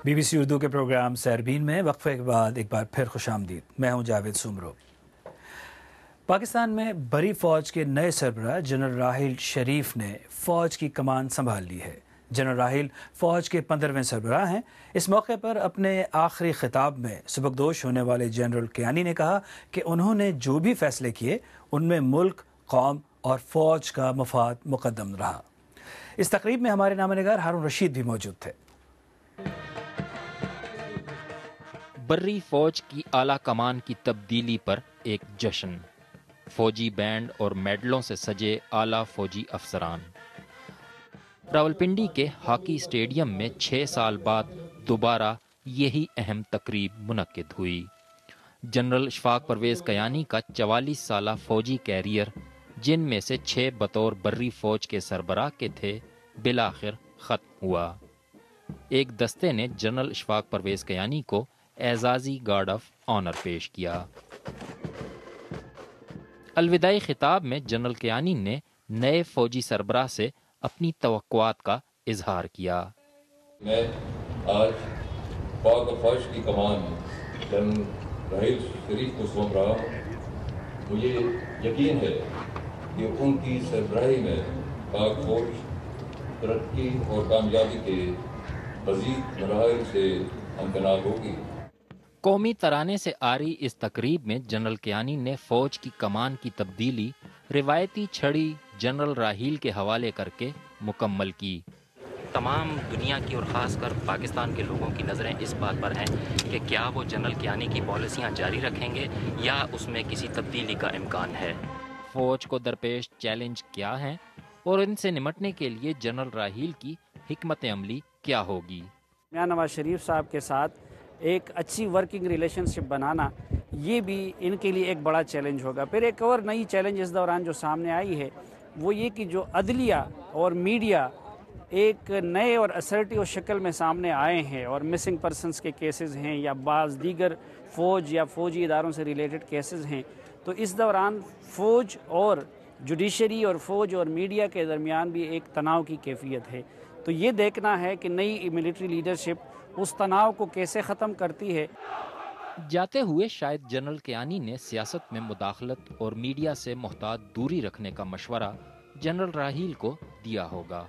BBC Urdu کے programme سیربین میں وقفے کے بعد ایک بار پھر خوش آمدید. میں ہوں جاوید سومرو. پاکستان میں بری فوج کے نئے سربراہ جنرل راحیل شریف نے فوج کی کمان سنبھال لی ہے. جنرل راحیل فوج کے 15ویں سربراہ ہیں. اس موقع پر اپنے آخری خطاب میں سبکدوش ہونے والے جنرل کیانی نے کہا کہ انہوں نے جو بھی فیصلے کیے ان میں ملک، قوم اور فوج کا مفاد مقدم رہا. اس تقریب میں ہمارے نامہ نگار ہارون رشید بھی موجود تھے. بری فوج کی اعلیٰ کمان کی تبدیلی پر ایک جشن، فوجی بینڈ اور میڈلوں سے سجے اعلیٰ فوجی افسران. راولپنڈی کے ہاکی اسٹیڈیم میں 6 سال بعد دوبارہ یہی اہم تقریب منعقد ہوئی. جنرل اشفاق پرویز کیانی کا 44 سالہ فوجی کیریئر، جن میں سے 6 بطور بری فوج کے سربراہ کے تھے، بالآخر ختم ہوا. ایک دستے نے جنرل اشفاق پرویز کیانی کو اعزازی گارڈ آف آنر پیش کیا. الوداعی خطاب میں جنرل کیانی نے نئے فوجی سربراہ سے اپنی توقعات کا اظہار کیا. میں آج پاک فوج کی کمان جنرل راحیل شریف کو سونپ رہا ہوں. مجھے یقین ہے کہ ان کی سربراہی میں پاک فوج ترقی اور کامیابی کے مزید مراحل سے ہمکنار ہوگی. قومی ترانے سے آری اس تقریب میں جنرل کیانی نے فوج کی کمان کی تبدیلی روایتی چھڑی جنرل راحیل کے حوالے کر کے مکمل کی. تمام دنیا کی اور خاص کر پاکستان کے لوگوں کی نظریں اس بات پر ہیں کہ کیا وہ جنرل کیانی کی پالیسیاں جاری رکھیں گے یا اس میں کسی تبدیلی کا امکان ہے. فوج کو درپیش چیلنج کیا ہیں اور ان سے نمٹنے کے لیے جنرل راحیل کی حکمت عملی کیا ہوگی. میاں نواز شریف صاحب کے ساتھ ایک اچھی ورکنگ ریلیشن شپ بنانا، یہ بھی ان کے لیے ایک بڑا چیلنج ہوگا. پھر ایک اور نئی چیلنج اس دوران جو سامنے آئی ہے وہ یہ کہ جو عدلیہ اور میڈیا ایک نئے اور اسرٹیو شکل میں سامنے آئے ہیں اور مسنگ پرسنز کے کیسز ہیں یا بعض دیگر فوج یا فوجی اداروں سے ریلیٹڈ کیسز ہیں، تو اس دوران فوج اور جوڈیشری اور فوج اور میڈیا کے درمیان بھی ایک تناؤ کی کیفیت ہے. تو یہ دیکھنا ہے کہ نئی ملٹری لیڈرشپ اس تناؤ کو کیسے ختم کرتی ہے. جاتے ہوئے شاید جنرل کیانی نے سیاست میں مداخلت اور میڈیا سے محتاط دوری رکھنے کا مشورہ جنرل راحیل کو دیا ہوگا.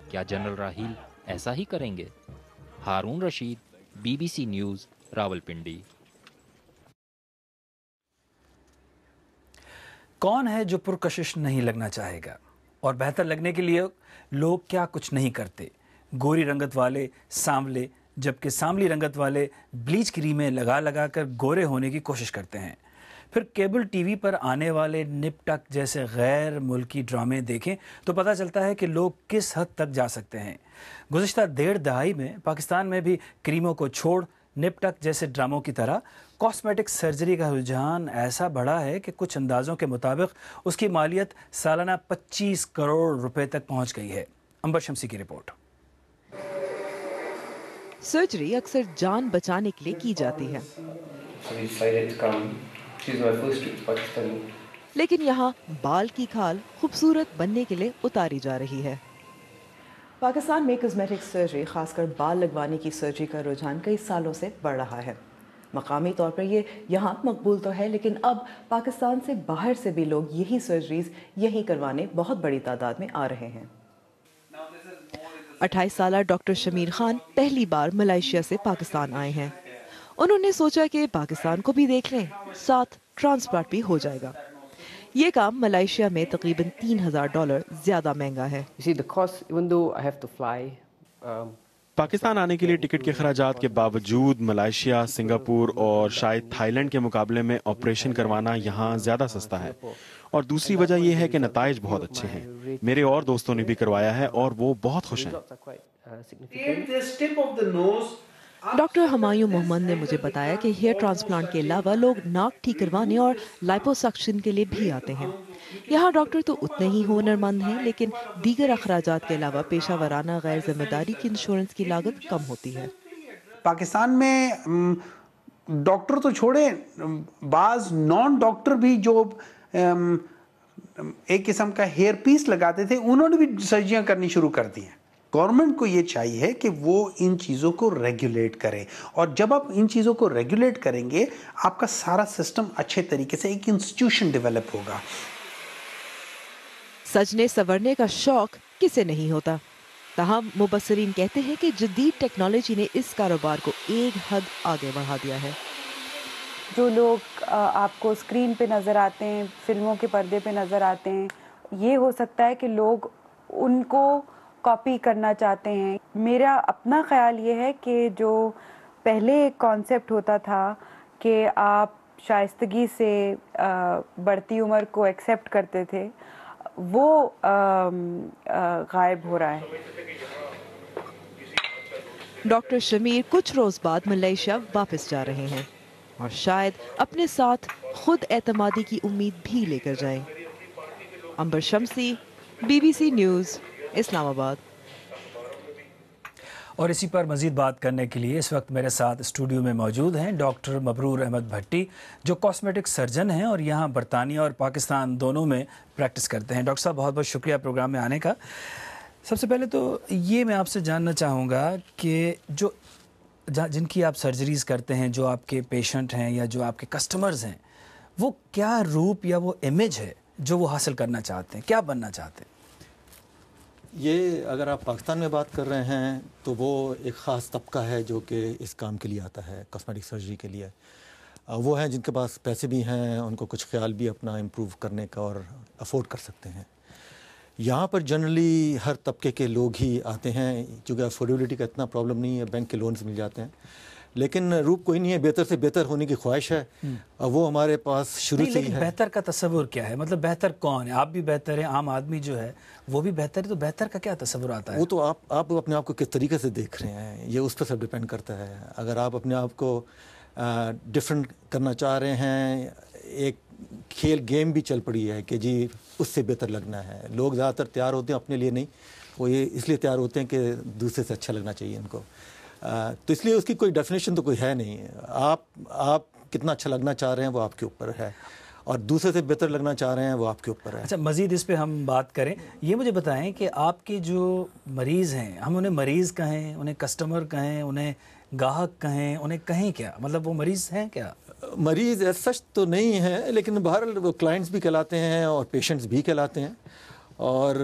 کیا جنرل راحیل ایسا ہی کریں گے؟ Haroon Rashid, BBC news, Rawalpindi. کون ہے جو پرکشش نہیں لگنا چاہے گا؟ اور بہتر لگنے کے لیے لوگ کیا کچھ نہیں کرتے. گوری رنگت والے سانولے، جبکہ سانولی رنگت والے بلیچ کریمیں لگا لگا کر گورے ہونے کی کوشش کرتے ہیں. پھر کیبل ٹی وی پر آنے والے نپ ٹک جیسے غیر ملکی ڈرامے دیکھیں تو پتہ چلتا ہے کہ لوگ کس حد تک جا سکتے ہیں. گزشتہ 1.5 دہائی میں پاکستان میں بھی کریموں کو چھوڑ نپ ٹک جیسے ڈراموں کی طرح کاسمیٹک سرجری کا رجحان ایسا بڑھا ہے کہ کچھ اندازوں کے مطابق اس کی مالیت سالانہ 25 کروڑ روپے تک پہنچ گئی ہے. امبر شمسی کی رپورٹ. سرجری اکثر جان بچانے کے لیے کی جاتی ہے، لیکن یہاں بال کی کھال خوبصورت بننے کے لیے اتاری جا رہی ہے. پاکستان میں کاسمیٹک سرجری، خاص کر بال لگوانے کی سرجری کا رجحان کئی سالوں سے بڑھ رہا ہے. مقامی طور پر یہ یہاں مقبول تو ہے، لیکن اب پاکستان سے باہر سے بھی لوگ یہی سرجریز یہیں کروانے بہت بڑی تعداد میں آ رہے ہیں. 28 سالہ ڈاکٹر شمیر خان پہلی بار ملائیشیا سے پاکستان آئے ہیں. انہوں نے سوچا کہ پاکستان کو بھی دیکھ لیں، ساتھ ٹرانسپلانٹ بھی ہو جائے گا. یہ کام ملائیشیا میں تقریباً $3,000 زیادہ مہنگا ہے. پاکستان آنے کے لیے ٹکٹ کے اخراجات کے باوجود ملائیشیا، سنگاپور اور شاید تھائی لینڈ کے مقابلے میں آپریشن کروانا یہاں زیادہ سستا ہے. اور دوسری وجہ یہ ہے کہ نتائج بہت اچھے ہیں. میرے اور دوستوں نے بھی کروایا ہے اور وہ بہت خوش ہیں. ڈاکٹر ہمایوں محمد نے مجھے بتایا کہ ہیئر ٹرانسپلانٹ کے علاوہ لوگ ناک ٹھیک کروانے اور لائپوسکشن کے لیے بھی آتے ہیں. یہاں ڈاکٹر تو اتنے ہی ہنر مند ہیں، لیکن دیگر اخراجات کے علاوہ پیشہ ورانہ غیر ذمہ داری کی انشورنس کی لاگت کم ہوتی ہے. پاکستان میں ڈاکٹر تو چھوڑے، بعض نان ڈاکٹر بھی جو ایک قسم کا ہیئر پیس لگاتے تھے، انہوں نے بھی سرجریاں کرنی شروع کر دی ہیں. گورنمنٹ کو یہ چاہیے کہ وہ ان چیزوں کو ریگولیٹ کرے, اور جب آپ ان چیزوں کو ریگولیٹ کریں گے آپ کا سارا سسٹم اچھے طریقے سے ایک انسٹیٹیوشن ڈیولپ ہوگا. سجنے سورنے کا شوق کسے نہیں ہوتا, تاہم مبصرین کہتے ہیں کہ جدید ٹیکنالوجی نے اس کاروبار کو ایک حد آگے بڑھا دیا ہے. جو لوگ آپ کو اسکرین پہ نظر آتے ہیں, فلموں کے پردے پہ نظر آتے ہیں, یہ ہو سکتا ہے کہ لوگ ان کو کاپی کرنا چاہتے ہیں. میرا اپنا خیال یہ ہے کہ جو پہلے ایک کانسیپٹ ہوتا تھا کہ آپ شائستگی سے بڑھتی عمر کو ایکسیپٹ کرتے تھے, وہ غائب ہو رہا ہے. ڈاکٹر شمیر کچھ روز بعد ملائیشیا واپس جا رہے ہیں اور شاید اپنے ساتھ خود اعتمادی کی امید بھی لے کر جائیں. عنبر شمسی, BBC نیوز, اسلام آباد. اور اسی پر مزید بات کرنے کے لیے اس وقت میرے ساتھ اسٹوڈیو میں موجود ہیں ڈاکٹر مبرور احمد بھٹی, جو کاسمیٹک سرجن ہیں اور یہاں برطانیہ اور پاکستان دونوں میں پریکٹس کرتے ہیں. ڈاکٹر صاحب بہت بہت شکریہ پروگرام میں آنے کا. سب سے پہلے تو یہ میں آپ سے جاننا چاہوں گا کہ جو جن کی آپ سرجریز کرتے ہیں, جو آپ کے پیشنٹ ہیں یا جو آپ کے کسٹمرز ہیں, وہ کیا روپ یا وہ امیج ہے جو وہ حاصل کرنا چاہتے ہیں, کیا بننا چاہتے ہیں؟ یہ اگر آپ پاکستان میں بات کر رہے ہیں تو وہ ایک خاص طبقہ ہے جو کہ اس کام کے لیے آتا ہے, کاسمیٹک سرجری کے لیے. وہ ہیں جن کے پاس پیسے بھی ہیں, ان کو کچھ خیال بھی اپنا امپروو کرنے کا اور افورڈ کر سکتے ہیں. یہاں پر جنرلی ہر طبقے کے لوگ ہی آتے ہیں, چونکہ افورڈیبلٹی کا اتنا پرابلم نہیں ہے, بینک کے لونز مل جاتے ہیں. لیکن روپ کوئی نہیں ہے, بہتر سے بہتر ہونے کی خواہش ہے, وہ ہمارے پاس شروع سے ہی ہے. بہتر کا تصور کیا ہے, مطلب بہتر کون ہے؟ آپ بھی بہتر ہیں, عام آدمی جو ہے وہ بھی بہتر ہے, تو بہتر کا کیا تصور آتا ہے؟ وہ تو آپ اپنے آپ کو کس طریقے سے دیکھ رہے ہیں, یہ اس پر سب ڈیپینڈ کرتا ہے. اگر آپ اپنے آپ کو ڈفرینٹ کرنا چاہ رہے ہیں, ایک کھیل گیم بھی چل پڑی ہے کہ جی اس سے بہتر لگنا ہے. لوگ زیادہ تر تیار ہوتے ہیں اپنے لیے نہیں, وہ یہ اس لیے تیار ہوتے ہیں کہ دوسرے سے اچھا لگنا چاہیے ان کو. تو اس لیے اس کی کوئی ڈیفینیشن تو کوئی ہے نہیں. آپ کتنا اچھا لگنا چاہ رہے ہیں وہ آپ کے اوپر ہے, اور دوسرے سے بہتر لگنا چاہ رہے ہیں وہ آپ کے اوپر ہے. اچھا, مزید اس پہ ہم بات کریں. یہ مجھے بتائیں کہ آپ کے جو مریض ہیں, ہم انہیں مریض کہیں, انہیں کسٹمر کہیں, انہیں گاہک کہیں, انہیں کہیں کیا, مطلب وہ مریض ہیں کیا؟ مریض ایز سچ تو نہیں ہے, لیکن بہرحال وہ کلائنٹس بھی کہلاتے ہیں اور پیشنٹس بھی کہلاتے ہیں. اور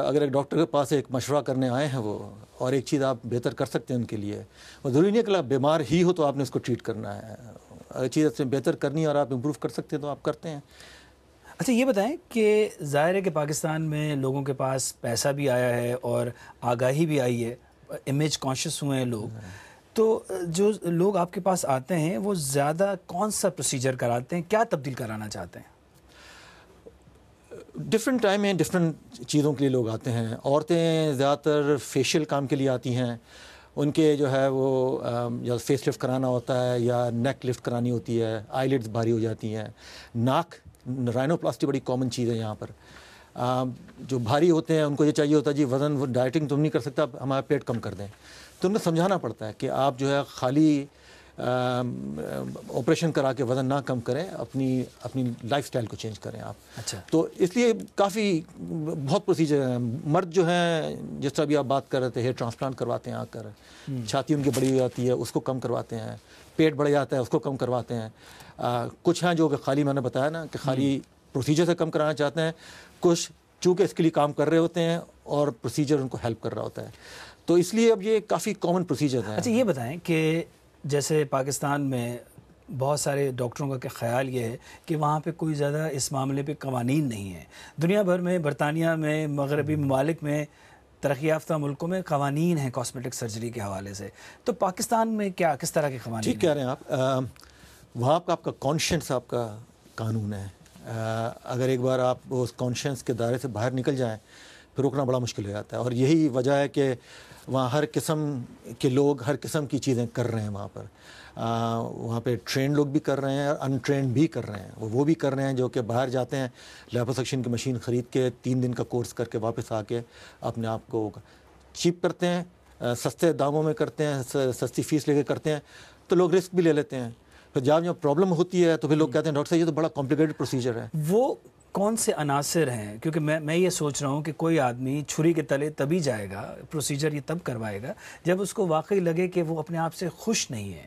اگر ایک ڈاکٹر کے پاس ایک مشورہ کرنے آئے ہیں وہ, اور ایک چیز آپ بہتر کر سکتے ہیں ان کے لیے, وہ ضروری نہیں ہے کہ آپ بیمار ہی ہو تو آپ نے اس کو ٹریٹ کرنا ہے. اگر چیز سے بہتر کرنی ہے اور آپ امپروو کر سکتے ہیں تو آپ کرتے ہیں. اچھا, یہ بتائیں کہ ظاہر ہے کہ پاکستان میں لوگوں کے پاس پیسہ بھی آیا ہے اور آگاہی بھی آئی ہے, امیج کانشیس ہوئے ہیں لوگ, تو جو لوگ آپ کے پاس آتے ہیں وہ زیادہ کون سا پروسیجر کراتے ہیں, کیا تبدیل کرانا چاہتے ہیں؟ ڈفرینٹ ٹائم میں ڈفرینٹ چیزوں کے لیے لوگ آتے ہیں. عورتیں زیادہ تر فیشیل کام کے لیے آتی ہیں, ان کے جو ہے وہ یا فیس لفٹ کرانا ہوتا ہے یا نیک لفٹ کرانی ہوتی ہے, آئی لڈز بھاری ہو جاتی ہیں, ناک رائنوپلاسٹی بڑی کامن چیز ہے یہاں پر. جو بھاری ہوتے ہیں ان کو یہ چاہیے ہوتا ہے جی وزن ڈائٹنگ تم نہیں کر سکتا, ہمارا پیٹ کم کر دیں. تو ان کو سمجھانا پڑتا ہے کہ آپ جو ہے خالی آپریشن کرا کے وزن نہ کم کریں, اپنی لائف سٹائل کو چینج کریں آپ. اچھا, تو اس لیے کافی بہت پروسیجر ہیں. مرد جو ہیں جس طرح بھی آپ بات کر رہے تھے, ہیئر ٹرانسپلانٹ کرواتے ہیں آ کر, چھاتی ان کی بڑی ہو جاتی ہے اس کو کم کرواتے ہیں, پیٹ بڑھ جاتا ہے اس کو کم کرواتے ہیں. کچھ ہیں جو کہ خالی میں نے بتایا نا کہ خالی پروسیجر سے کم کرانا چاہتے ہیں, کچھ چونکہ اس کے لیے کام کر رہے ہوتے ہیں اور پروسیجر ان کو ہیلپ کر رہا ہوتا ہے. تو اس لیے اب یہ کافی کامن پروسیجر ہیں. اچھا, یہ بتائیں کہ جیسے پاکستان میں بہت سارے ڈاکٹروں کا خیال یہ ہے کہ وہاں پہ کوئی زیادہ اس معاملے پہ قوانین نہیں ہیں. دنیا بھر میں, برطانیہ میں, مغربی ممالک میں, ترقی یافتہ ملکوں میں قوانین ہیں کاسمیٹک سرجری کے حوالے سے, تو پاکستان میں کیا کس طرح کے قوانین؟ ٹھیک کہہ رہے ہیں آپ. وہاں آپ کا کانشینس آپ کا قانون ہے. اگر ایک بار آپ اس کانشینس کے دائرے سے باہر نکل جائیں پھر روکنا بڑا مشکل ہو جاتا ہے. اور یہی وجہ ہے کہ وہاں ہر قسم کے لوگ ہر قسم کی چیزیں کر رہے ہیں. وہاں پہ ٹرینڈ لوگ بھی کر رہے ہیں اور ان ٹرینڈ بھی کر رہے ہیں. وہ بھی کر رہے ہیں جو کہ باہر جاتے ہیں, لیپوسکشن کی مشین خرید کے 3 دن کا کورس کر کے واپس آ کے اپنے آپ کو چیپ کرتے ہیں, سستے داموں میں کرتے ہیں, سستی فیس لے کے کرتے ہیں, تو لوگ رسک بھی لے لیتے ہیں. پھر جب پرابلم ہوتی ہے تو پھر لوگ کہتے ہیں ڈاکٹر صاحب یہ تو بڑا کمپلیکیٹڈ پروسیجر ہے. وہ کون سے عناصر ہیں؟ کیونکہ میں یہ سوچ رہا ہوں کہ کوئی آدمی چھری کے تلے تبھی جائے گا، پروسیجر یہ تب کروائے گا جب اس کو واقعی لگے کہ وہ اپنے آپ سے خوش نہیں ہے.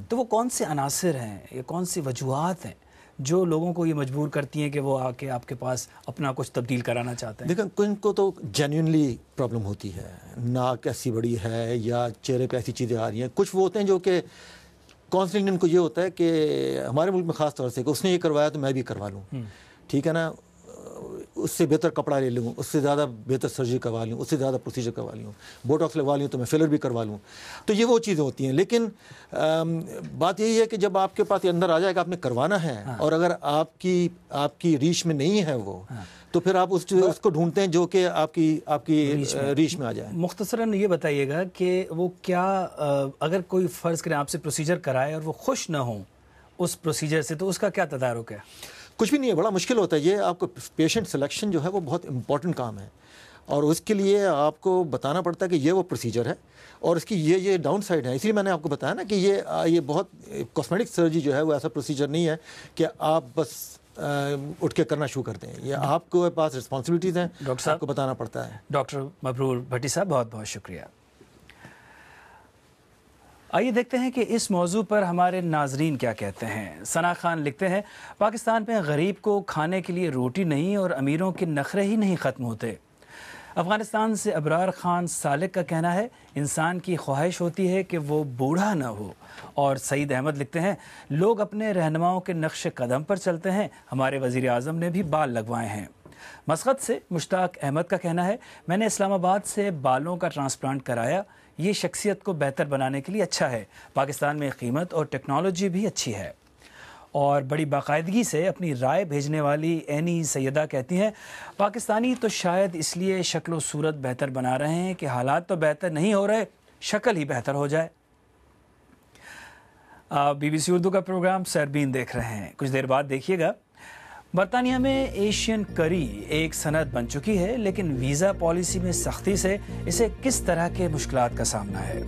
تو وہ کون سے عناصر ہیں یا کون سی وجوہات ہیں جو لوگوں کو یہ مجبور کرتی ہیں کہ وہ آ کے آپ کے پاس اپنا کچھ تبدیل کرانا چاہتے ہیں؟ دیکھیں، ان کو تو جینیونلی پرابلم ہوتی ہے، ناک ایسی بڑی ہے یا چہرے پہ ایسی چیزیں آ رہی ہیں. کچھ وہ ہوتے ہیں جو کہ کاؤنسلنگ ان کو یہ ہوتا ہے کہ ہمارے ملک میں خاص طور سے کہ اس نے یہ کروایا تو میں بھی کروا لوں، ٹھیک ہے نا، اس سے بہتر کپڑا لے لوں، اس سے زیادہ بہتر سرجری کروا لوں، اس سے زیادہ پروسیجر کروا لوں، بوٹاکس لگوا لوں تو میں فلر بھی کروا لوں. تو یہ وہ چیزیں ہوتی ہیں. لیکن بات یہی ہے کہ جب آپ کے پاس یہ اندر آ جائے گا آپ نے کروانا ہے، اور اگر آپ کی ریچ میں نہیں ہے وہ، تو پھر آپ اس کو ڈھونڈتے ہیں جو کہ آپ کی ریچ میں آ جائے. مختصراً یہ بتائیے گا کہ وہ کیا، اگر کوئی فرض کریں آپ سے پروسیجر کرائے اور وہ خوش نہ ہوں اس پروسیجر سے، تو اس کا کیا تدارک ہے؟ کچھ بھی نہیں ہے، بڑا مشکل ہوتا ہے. یہ آپ کو پیشنٹ سلیکشن جو ہے وہ بہت امپورٹنٹ کام ہے، اور اس کے لیے آپ کو بتانا پڑتا ہے کہ یہ وہ پروسیجر ہے اور اس کی یہ ڈاؤن سائڈ ہے. اس لیے میں نے آپ کو بتایا نا کہ یہ بہت کاسمیٹک سرجری جو ہے وہ ایسا پروسیجر نہیں ہے کہ آپ بس اٹھ کے کرنا شروع کرتے ہیں. یہ آپ کو پاس رسپانسبلٹیز ہیں، ڈاکٹر صاحب آپ کو بتانا پڑتا ہے. ڈاکٹر مبرور بھٹی صاحب، بہت بہت شکریہ. آئیے دیکھتے ہیں کہ اس موضوع پر ہمارے ناظرین کیا کہتے ہیں. ثنا خان لکھتے ہیں، پاکستان میں غریب کو کھانے کے لیے روٹی نہیں اور امیروں کے نخرے ہی نہیں ختم ہوتے. افغانستان سے ابرار خان سالک کا کہنا ہے، انسان کی خواہش ہوتی ہے کہ وہ بوڑھا نہ ہو. اور سعید احمد لکھتے ہیں، لوگ اپنے رہنماؤں کے نقش قدم پر چلتے ہیں، ہمارے وزیر اعظم نے بھی بال لگوائے ہیں. مسقط سے مشتاق احمد کا کہنا ہے، میں نے اسلام آباد سے بالوں کا ٹرانسپلانٹ کرایا، یہ شخصیت کو بہتر بنانے کے لیے اچھا ہے. پاکستان میں قیمت اور ٹیکنالوجی بھی اچھی ہے. اور بڑی باقاعدگی سے اپنی رائے بھیجنے والی اینی سیدہ کہتی ہیں، پاکستانی تو شاید اس لیے شکل و صورت بہتر بنا رہے ہیں کہ حالات تو بہتر نہیں ہو رہے، شکل ہی بہتر ہو جائے. آپ BBC اردو کا پروگرام سربین دیکھ رہے ہیں. کچھ دیر بعد دیکھیے گا، برطانیہ میں ایشین کری ایک صنعت بن چکی ہے، لیکن ویزا پالیسی میں سختی سے اسے کس طرح کے مشکلات کا سامنا ہے.